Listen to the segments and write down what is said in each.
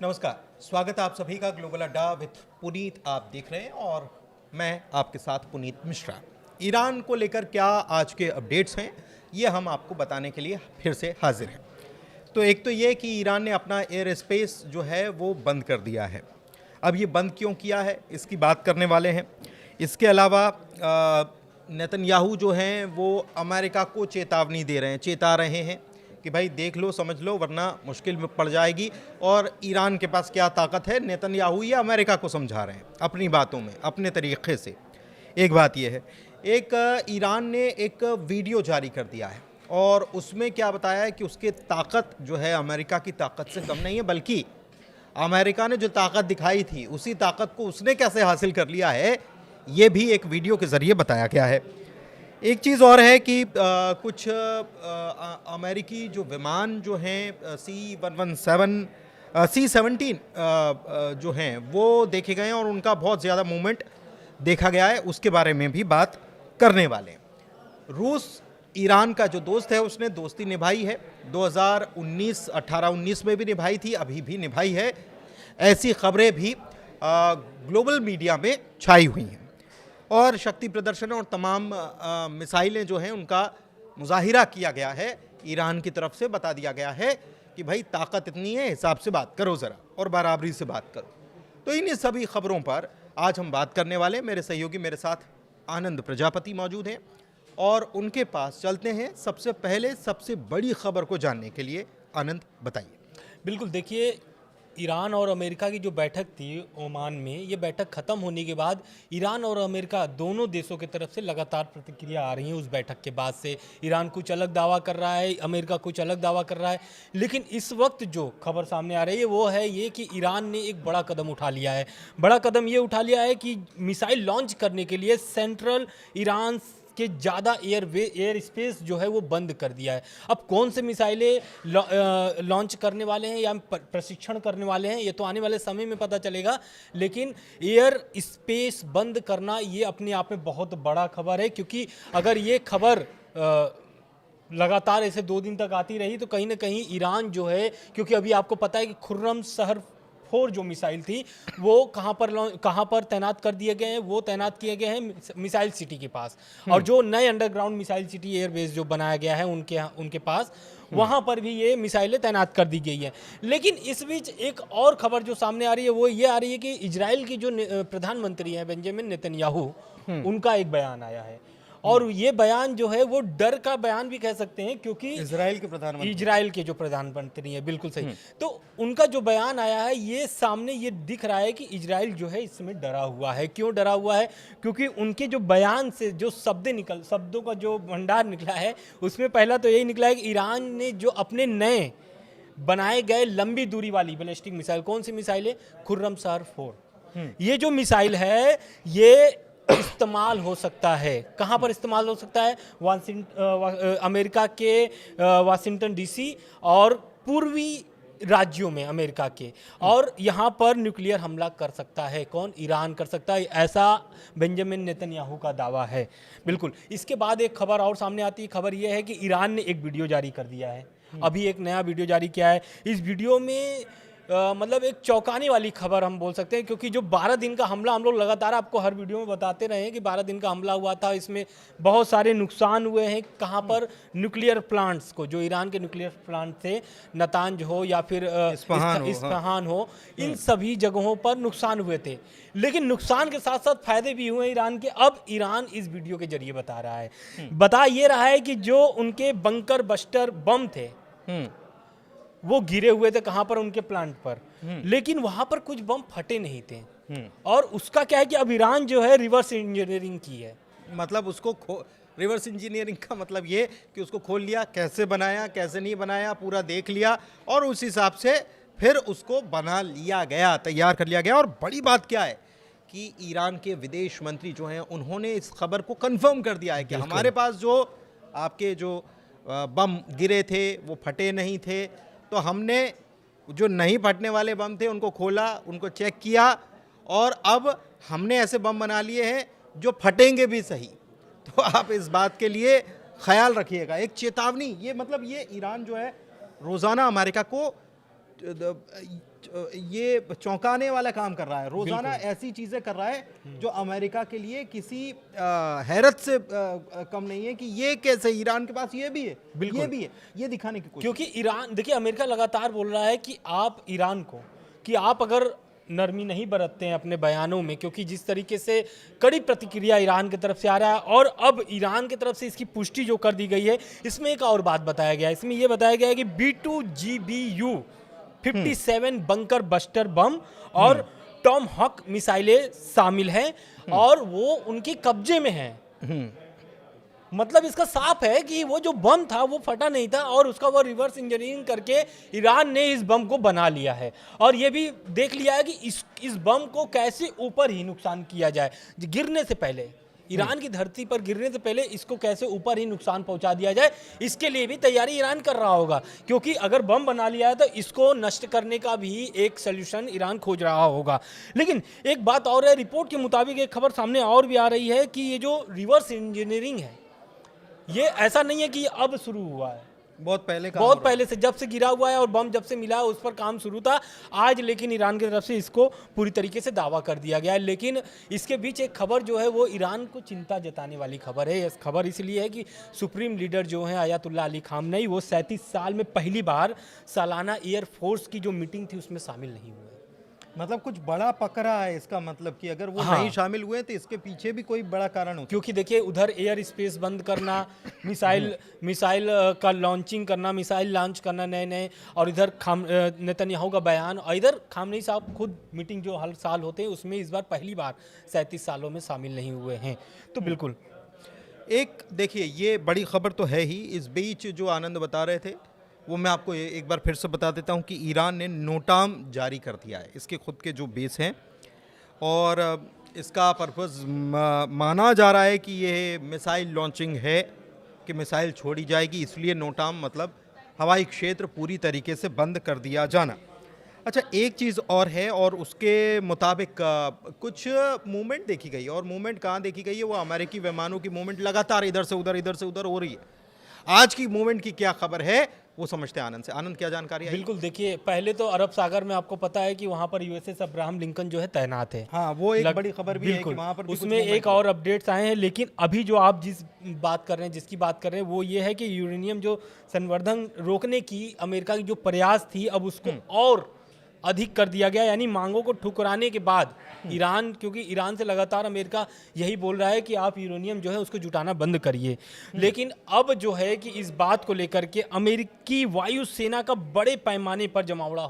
नमस्कार, स्वागत है आप सभी का ग्लोबल अड्डा विद पुनीत आप देख रहे हैं और मैं आपके साथ पुनीत मिश्रा। ईरान को लेकर क्या आज के अपडेट्स हैं ये हम आपको बताने के लिए फिर से हाजिर हैं। तो एक तो ये कि ईरान ने अपना एयर स्पेस जो है वो बंद कर दिया है। अब ये बंद क्यों किया है इसकी बात करने वाले हैं। इसके अलावा नेतन्याहू जो हैं वो अमेरिका को चेतावनी दे रहे हैं, चेता रहे हैं कि भाई देख लो समझ लो वरना मुश्किल में पड़ जाएगी। और ईरान के पास क्या ताकत है, नेतन्याहू या अमेरिका को समझा रहे हैं अपनी बातों में अपने तरीक़े से। एक बात यह है, एक ईरान ने एक वीडियो जारी कर दिया है और उसमें क्या बताया है कि उसकी ताकत जो है अमेरिका की ताकत से कम नहीं है, बल्कि अमेरिका ने जो ताकत दिखाई थी उसी ताकत को उसने कैसे हासिल कर लिया है ये भी एक वीडियो के ज़रिए बताया गया है। एक चीज़ और है कि कुछ अमेरिकी जो विमान जो हैं C-117 जो हैं वो देखे गए हैं और उनका बहुत ज़्यादा मूवमेंट देखा गया है, उसके बारे में भी बात करने वाले हैं। रूस ईरान का जो दोस्त है उसने दोस्ती निभाई है, 2018-19 में भी निभाई थी, अभी भी निभाई है। ऐसी खबरें भी ग्लोबल मीडिया में छाई हुई हैं और शक्ति प्रदर्शन और तमाम मिसाइलें जो हैं उनका मुजाहिरा किया गया है। ईरान की तरफ से बता दिया गया है कि भाई ताकत इतनी है, हिसाब से बात करो ज़रा और बराबरी से बात करो। तो इन सभी खबरों पर आज हम बात करने वाले। मेरे सहयोगी मेरे साथ आनंद प्रजापति मौजूद हैं और उनके पास चलते हैं सबसे पहले सबसे बड़ी खबर को जानने के लिए। आनंद बताइए। बिल्कुल, देखिए ईरान और अमेरिका की जो बैठक थी ओमान में, ये बैठक ख़त्म होने के बाद ईरान और अमेरिका दोनों देशों की तरफ से लगातार प्रतिक्रिया आ रही है। उस बैठक के बाद से ईरान कुछ अलग दावा कर रहा है, अमेरिका कुछ अलग दावा कर रहा है, लेकिन इस वक्त जो खबर सामने आ रही है वो है ये कि ईरान ने एक बड़ा कदम उठा लिया है। बड़ा कदम ये उठा लिया है कि मिसाइल लॉन्च करने के लिए सेंट्रल ईरान के ज़्यादा एयर स्पेस जो है वो बंद कर दिया है। अब कौन से मिसाइलें लॉन्च करने वाले हैं या प्रशिक्षण करने वाले हैं ये तो आने वाले समय में पता चलेगा, लेकिन एयर स्पेस बंद करना ये अपने आप में बहुत बड़ा खबर है, क्योंकि अगर ये खबर लगातार ऐसे 2 दिन तक आती रही तो कहीं ना कहीं ईरान जो है, क्योंकि अभी आपको पता है कि खुर्रम शहर 4 जो मिसाइल थी वो कहाँ पर तैनात कर दिए गए हैं, वो तैनात किए गए हैं मिसाइल सिटी के पास, और जो नए अंडरग्राउंड मिसाइल सिटी एयरबेस जो बनाया गया है उनके पास, वहाँ पर भी ये मिसाइलें तैनात कर दी गई हैं। लेकिन इस बीच एक और खबर जो सामने आ रही है वो ये आ रही है कि इजराइल की जो प्रधानमंत्री हैं बेंजामिन नेतन्याहू, उनका एक बयान आया है और ये बयान जो है वो डर का बयान भी कह सकते हैं, क्योंकि इजराइल के जो प्रधानमंत्री हैं, बिल्कुल सही, तो उनका जो बयान आया है ये सामने ये दिख रहा है कि इजराइल जो है इसमें डरा हुआ है। क्यों डरा हुआ है? क्योंकि उनके जो बयान से जो शब्दों का जो भंडार निकला है उसमें पहला तो यही निकला है कि ईरान ने जो अपने नए बनाए गए लंबी दूरी वाली बैलिस्टिक मिसाइल, कौन सी मिसाइल है? खुर्रम शहर 4, ये जो मिसाइल है ये इस्तेमाल हो सकता है। कहाँ पर इस्तेमाल हो सकता है? अमेरिका के वाशिंगटन डीसी और पूर्वी राज्यों में अमेरिका के, और यहाँ पर न्यूक्लियर हमला कर सकता है। कौन? ईरान कर सकता है, ऐसा बेंजामिन नेतन्याहू का दावा है। बिल्कुल। इसके बाद एक खबर और सामने आती है। खबर यह है कि ईरान ने एक वीडियो जारी कर दिया है, अभी एक नया वीडियो जारी किया है। इस वीडियो में मतलब एक चौंकाने वाली खबर हम बोल सकते हैं, क्योंकि जो 12 दिन का हमला हम लोग लगातार आपको हर वीडियो में बताते रहे हैं कि 12 दिन का हमला हुआ था, इसमें बहुत सारे नुकसान हुए हैं। कहाँ पर? न्यूक्लियर प्लांट्स को, जो ईरान के न्यूक्लियर प्लांट थे, नतांज हो या फिर इस्फहान हो, इन सभी जगहों पर नुकसान हुए थे। लेकिन नुकसान के साथ साथ फायदे भी हुए ईरान के। अब ईरान इस वीडियो के जरिए बता रहा है, बता ये रहा है कि जो उनके बंकर बस्टर बम थे वो गिरे हुए थे, कहां पर? उनके प्लांट पर, लेकिन वहां पर कुछ बम फटे नहीं थे। और उसका क्या है कि अब ईरान जो है रिवर्स इंजीनियरिंग की है। मतलब उसको रिवर्स इंजीनियरिंग का मतलब ये कि उसको खोल लिया, कैसे बनाया कैसे नहीं बनाया पूरा देख लिया और उस हिसाब से फिर उसको बना लिया गया, तैयार कर लिया गया। और बड़ी बात क्या है कि ईरान के विदेश मंत्री जो हैं उन्होंने इस खबर को कंफर्म कर दिया है कि हमारे पास जो आपके जो बम गिरे थे वो फटे नहीं थे, तो हमने जो नहीं फटने वाले बम थे उनको खोला, उनको चेक किया और अब हमने ऐसे बम बना लिए हैं जो फटेंगे भी सही। तो आप इस बात के लिए ख्याल रखिएगा। एक चेतावनी, ये मतलब ये ईरान जो है रोज़ाना अमेरिका को ये चौंकाने वाला काम कर रहा है, रोजाना ऐसी चीजें कर रहा है जो अमेरिका के लिए किसी हैरत से कम नहीं है कि ये कैसे ईरान के पास ये भी है, ये भी है, ये दिखाने की कोशिश। क्योंकि ईरान, देखिए अमेरिका लगातार बोल रहा है कि आप ईरान को, कि आप अगर नरमी नहीं बरतते हैं अपने बयानों में, क्योंकि जिस तरीके से कड़ी प्रतिक्रिया ईरान की तरफ से आ रहा है और अब ईरान की तरफ से इसकी पुष्टि जो कर दी गई है, इसमें एक और बात बताया गया है। इसमें यह बताया गया है कि B2GBU 57 बंकर बस्टर बम और टॉम हॉक मिसाइलें शामिल हैं और वो उनके कब्जे में हैं। मतलब इसका साफ है कि वो जो बम था वो फटा नहीं था और उसका वो रिवर्स इंजीनियरिंग करके ईरान ने इस बम को बना लिया है और ये भी देख लिया है कि इस बम को कैसे ऊपर ही नुकसान किया जाए, गिरने से पहले, ईरान की धरती पर गिरने से पहले इसको कैसे ऊपर ही नुकसान पहुंचा दिया जाए, इसके लिए भी तैयारी ईरान कर रहा होगा। क्योंकि अगर बम बना लिया है तो इसको नष्ट करने का भी एक सलूशन ईरान खोज रहा होगा। लेकिन एक बात और है, रिपोर्ट के मुताबिक एक खबर सामने और भी आ रही है कि ये जो रिवर्स इंजीनियरिंग है, ये ऐसा नहीं है कि अब शुरू हुआ है, बहुत पहले से, जब से गिरा हुआ है और बम जब से मिला है उस पर काम शुरू था। आज लेकिन ईरान की तरफ से इसको पूरी तरीके से दावा कर दिया गया है। लेकिन इसके बीच एक खबर जो है वो ईरान को चिंता जताने वाली खबर है। इस खबर इसलिए है कि सुप्रीम लीडर जो है अयातुल्ला अली खामनेई, वो 37 साल में पहली बार सालाना एयरफोर्स की जो मीटिंग थी उसमें शामिल नहीं हुए। मतलब कुछ बड़ा पकड़ा है इसका मतलब कि अगर वो नहीं शामिल हुए तो इसके पीछे भी कोई बड़ा कारण हो। क्योंकि देखिए उधर एयर स्पेस बंद करना, मिसाइल का लॉन्चिंग करना, मिसाइल लॉन्च करना नए नए, और इधर नेतन्याहू का बयान, और इधर खामनेई साहब खुद मीटिंग जो हर साल होते हैं उसमें इस बार पहली बार 37 सालों में शामिल नहीं हुए हैं। तो बिल्कुल एक देखिए ये बड़ी खबर तो है ही। इस बीच जो आनंद बता रहे थे वो मैं आपको एक बार फिर से बता देता हूं कि ईरान ने नोटाम जारी कर दिया है, इसके खुद के जो बेस हैं, और इसका पर्पज़ माना जा रहा है कि ये मिसाइल लॉन्चिंग है, कि मिसाइल छोड़ी जाएगी, इसलिए नोटाम मतलब हवाई क्षेत्र पूरी तरीके से बंद कर दिया जाना। अच्छा, एक चीज़ और है, और उसके मुताबिक कुछ मूवमेंट देखी गई, और मूवमेंट कहाँ देखी गई है, वो अमेरिकी विमानों की मूवमेंट लगातार इधर से उधर हो रही है। आज की मूवमेंट की क्या खबर है वो समझते हैं आनंद से। आनंद, क्या जानकारी है? बिल्कुल, देखिए पहले तो अरब सागर में आपको पता है कि वहाँ पर यूएसएस अब्राहम लिंकन जो है तैनात है। हाँ, वो एक बड़ी खबर भी है कि वहाँ पर भी उसमें एक और अपडेट्स आए हैं। लेकिन अभी जो आप जिसकी बात कर रहे हैं वो ये है कि यूरेनियम जो संवर्धन रोकने की अमेरिका की जो प्रयास थी, अब उसको और अधिक कर दिया गया, यानी मांगों को ठुकराने के बाद ईरान, क्योंकि ईरान से लगातार अमेरिका यही बोल रहा है कि आप यूरेनियम जो है उसको जुटाना बंद करिए। लेकिन अब जो है कि इस बात को लेकर के अमेरिकी वायुसेना का बड़े पैमाने पर जमावड़ा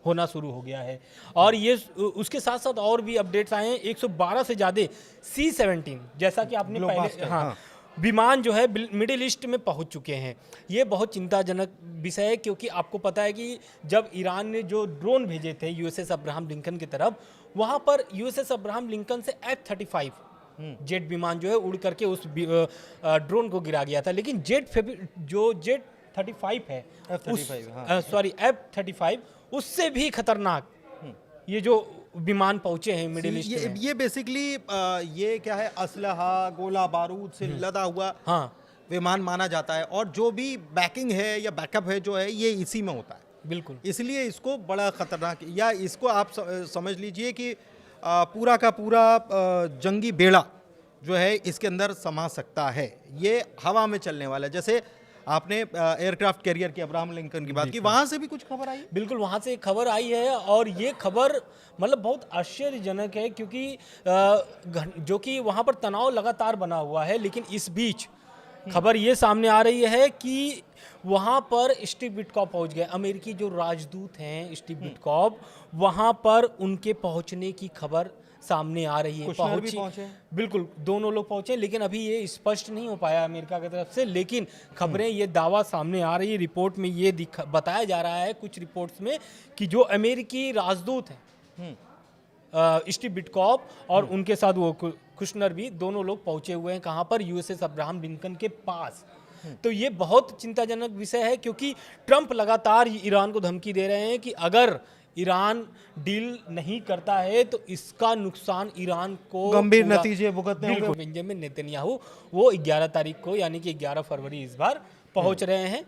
होना शुरू हो गया है। और ये उसके साथ साथ और भी अपडेट्स आए हैं। 112 से ज़्यादा C-17, जैसा कि आपने पहले विमान जो है मिडिल ईस्ट में पहुंच चुके हैं। ये बहुत चिंताजनक विषय है, क्योंकि आपको पता है कि जब ईरान ने जो ड्रोन भेजे थे यूएसएस अब्राहम लिंकन की तरफ, वहां पर यूएसएस अब्राहम लिंकन से F-35 जेट विमान जो है उड़ करके उस ड्रोन को गिरा गया था। लेकिन जेट 35 है, F-35 उससे भी खतरनाक ये जो विमान पहुंचे हैं मिडिल ईस्ट में। ये बेसिकली ये क्या है, असलहा गोला बारूद से लदा हुआ विमान माना जाता है, और जो भी बैकिंग है या बैकअप है जो है ये इसी में होता है। बिल्कुल, इसलिए इसको बड़ा खतरनाक, या इसको आप समझ लीजिए कि पूरा का पूरा जंगी बेड़ा जो है इसके अंदर समा सकता है। ये हवा में चलने वाला है। जैसे आपने एयरक्राफ्ट कैरियर की अब्राहम लिंकन की बात की, वहां से भी कुछ खबर आई? बिल्कुल, वहां से एक खबर आई है, और ये खबर मतलब बहुत आश्चर्यजनक है, क्योंकि जो कि वहां पर तनाव लगातार बना हुआ है। लेकिन इस बीच खबर ये सामने आ रही है कि वहां पर स्टीव विटकॉफ पहुंच गए। अमेरिकी जो राजदूत हैं स्टीव विटकॉफ, वहां पर उनके पहुंचने की खबर सामने आ रही है। पहुंचे? बिल्कुल, दोनों लोग पहुंचे, लेकिन अभी ये स्पष्ट नहीं हो पाया अमेरिका की तरफ से। लेकिन खबरें, ये दावा सामने आ रही है, रिपोर्ट में ये बताया जा रहा है कुछ रिपोर्ट्स में कि जो अमेरिकी राजदूत हैं स्टीव विटकॉफ और उनके साथ वो कुशनर भी, दोनों लोग पहुंचे हुए हैं। कहां पर? यूएसएस अब्राहम लिंकन के पास। तो ये बहुत चिंताजनक विषय है, क्योंकि ट्रंप लगातार ईरान को धमकी दे रहे हैं कि अगर ईरान डील नहीं करता है तो इसका नुकसान ईरान को गंभीर नतीजे भुगतने होंगे। बेंजामिन नेतन्याहू वो 11 तारीख को, यानी कि 11 फरवरी इस बार पहुंच रहे हैं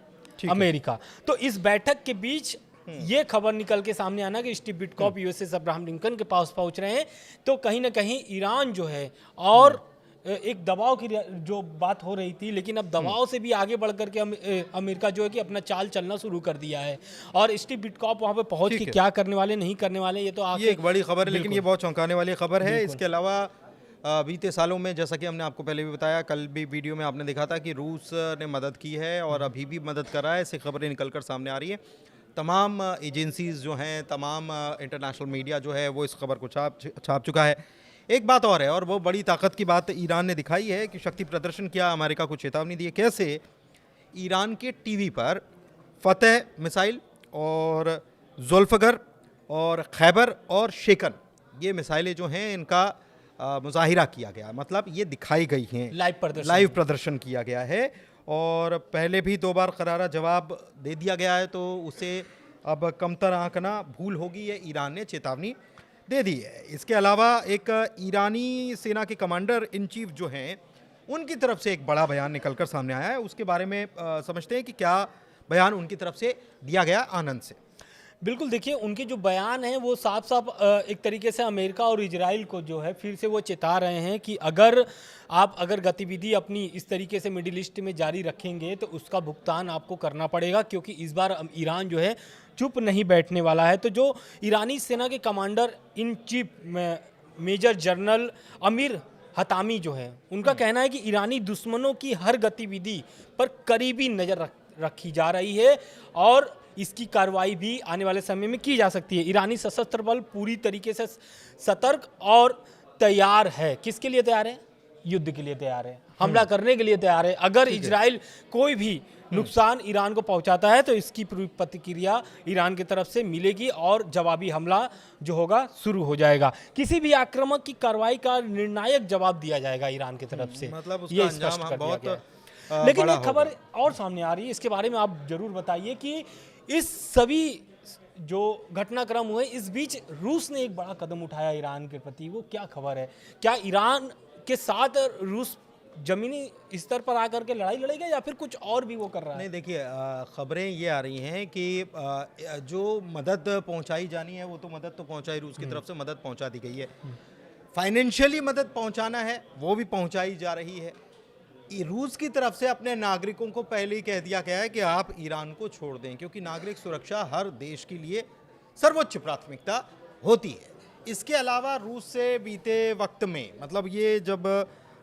अमेरिका। तो इस बैठक के बीच ये खबर निकल के सामने आना कि Steve Witkoff USS Abraham Lincoln के पास पहुंच रहे हैं, तो कहीं ना कहीं ईरान जो है और एक दबाव की जो बात हो रही थी, लेकिन अब दबाव से भी आगे बढ़ करके अमेरिका जो है कि अपना चाल चलना शुरू कर दिया है। और स्टीव विटकॉफ वहां पे पहुंच के क्या करने वाले नहीं करने वाले ये तो ये एक बड़ी खबर है, लेकिन ये बहुत चौंकाने वाली खबर है। इसके अलावा बीते सालों में, जैसा कि हमने आपको पहले भी बताया, कल भी वीडियो में आपने देखा था कि रूस ने मदद की है और अभी भी मदद कर रहा है। ऐसी खबरें निकलकर सामने आ रही है। तमाम एजेंसीज जो हैं, तमाम इंटरनेशनल मीडिया जो है वो इस खबर को छाप चुका है। एक बात और है, और वो बड़ी ताकत की बात ईरान ने दिखाई है कि शक्ति प्रदर्शन किया, अमेरिका को चेतावनी दी है। कैसे? ईरान के टीवी पर फतेह मिसाइल और जुल्फगर और खैबर और शेकन, ये मिसाइलें जो हैं इनका मुजाहिरा किया गया, मतलब ये दिखाई गई हैं, लाइव प्रदर्शन किया गया है। और पहले भी 2 बार करारा जवाब दे दिया गया है, तो उसे अब कमतर आंकना भूल होगी, ये ईरान ने चेतावनी दे दी है। इसके अलावा एक ईरानी सेना के कमांडर इन चीफ जो हैं, उनकी तरफ से एक बड़ा बयान निकलकर सामने आया है। उसके बारे में समझते हैं कि क्या बयान उनकी तरफ से दिया गया। आनंद से बिल्कुल, देखिए उनके जो बयान हैं वो साफ साफ एक तरीके से अमेरिका और इजराइल को जो है फिर से वो चेता रहे हैं कि अगर गतिविधि अपनी इस तरीके से मिडिल ईस्ट में जारी रखेंगे तो उसका भुगतान आपको करना पड़ेगा, क्योंकि इस बार ईरान जो है चुप नहीं बैठने वाला है। तो जो ईरानी सेना के commander in chief major general Amir Hatami जो है, उनका कहना है कि ईरानी दुश्मनों की हर गतिविधि पर करीबी नज़र रखी जा रही है और इसकी कार्रवाई भी आने वाले समय में की जा सकती है। ईरानी सशस्त्र बल पूरी तरीके से सतर्क और तैयार है। किसके लिए तैयार है? युद्ध के लिए तैयार है, हमला करने के लिए तैयार है। अगर इजराइल कोई भी नुकसान ईरान को पहुंचाता है तो इसकी पूरी प्रतिक्रिया ईरान की तरफ से मिलेगी और जवाबी हमला जो होगा शुरू हो जाएगा। किसी भी आक्रामक की कार्रवाई का निर्णायक जवाब दिया जाएगा ईरान की तरफ से, मतलब ये स्पष्ट कर दिया गया है। लेकिन एक खबर और सामने आ रही है, इसके बारे में आप जरूर बताइए कि इस सभी जो घटनाक्रम हुए, इस बीच रूस ने एक बड़ा कदम उठाया ईरान के प्रति। वो क्या खबर है? क्या ईरान के साथ रूस जमीनी स्तर पर आकर के लड़ाई लड़ेगा या फिर कुछ और भी वो कर रहा है? नहीं, देखिए खबरें ये आ रही हैं कि जो मदद पहुंचाई जानी है वो तो मदद तो पहुंचाई, रूस की तरफ से मदद पहुंचा दी गई है। फाइनेंशियली मदद पहुंचाना है वो भी पहुंचाई जा रही है। रूस की तरफ से अपने नागरिकों को पहले ही कह दिया गया है कि आप ईरान को छोड़ दें, क्योंकि नागरिक सुरक्षा हर देश के लिए सर्वोच्च प्राथमिकता होती है। इसके अलावा रूस से बीते वक्त में, मतलब ये जब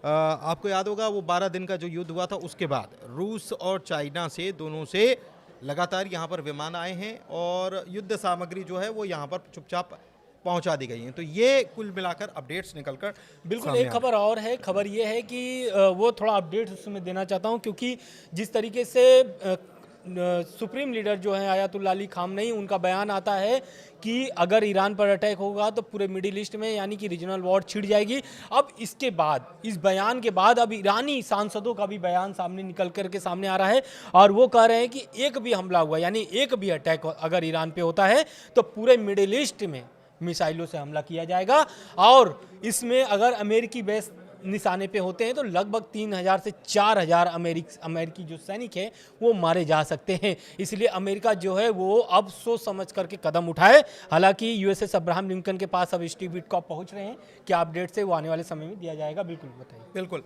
आपको याद होगा वो 12 दिन का जो युद्ध हुआ था, उसके बाद रूस और चाइना से, दोनों से लगातार यहाँ पर विमान आए हैं और युद्ध सामग्री जो है वो यहाँ पर चुपचाप पहुंचा दी गई हैं। तो ये कुल मिलाकर अपडेट्स निकलकर बिल्कुल। एक खबर और है, खबर ये है कि वो थोड़ा अपडेट्स उसमें देना चाहता हूं, क्योंकि जिस तरीके से सुप्रीम लीडर जो है आयतुल्लाह अली खामनेई, उनका बयान आता है कि अगर ईरान पर अटैक होगा तो पूरे मिडिल ईस्ट में यानी कि रीजनल वॉर छिड़ जाएगी। अब इसके बाद, इस बयान के बाद अब ईरानी सांसदों का भी बयान सामने निकल करके सामने आ रहा है और वो कह रहे हैं कि एक भी हमला हुआ, यानी एक भी अटैक अगर ईरान पे होता है तो पूरे मिडिल ईस्ट में मिसाइलों से हमला किया जाएगा और इसमें अगर अमेरिकी बेस निशाने पे होते हैं तो लगभग 3000 से 4000 अमेरिकी जो सैनिक हैं वो मारे जा सकते हैं। इसलिए अमेरिका जो है वो अब सोच समझ करके कदम उठाए। हालांकि यूएसएस अब्राहम लिंकन के पास अब स्टीव विटकॉफ पहुंच रहे हैं। क्या अपडेट से वो आने वाले समय में दिया जाएगा, बिल्कुल बताइए। बिल्कुल,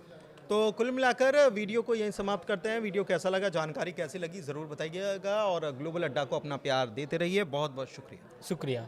तो कुल मिलाकर वीडियो को यहीं समाप्त करते हैं। वीडियो कैसा लगा, जानकारी कैसी लगी, ज़रूर बताइएगा और ग्लोबल अड्डा को अपना प्यार देते रहिए। बहुत बहुत शुक्रिया।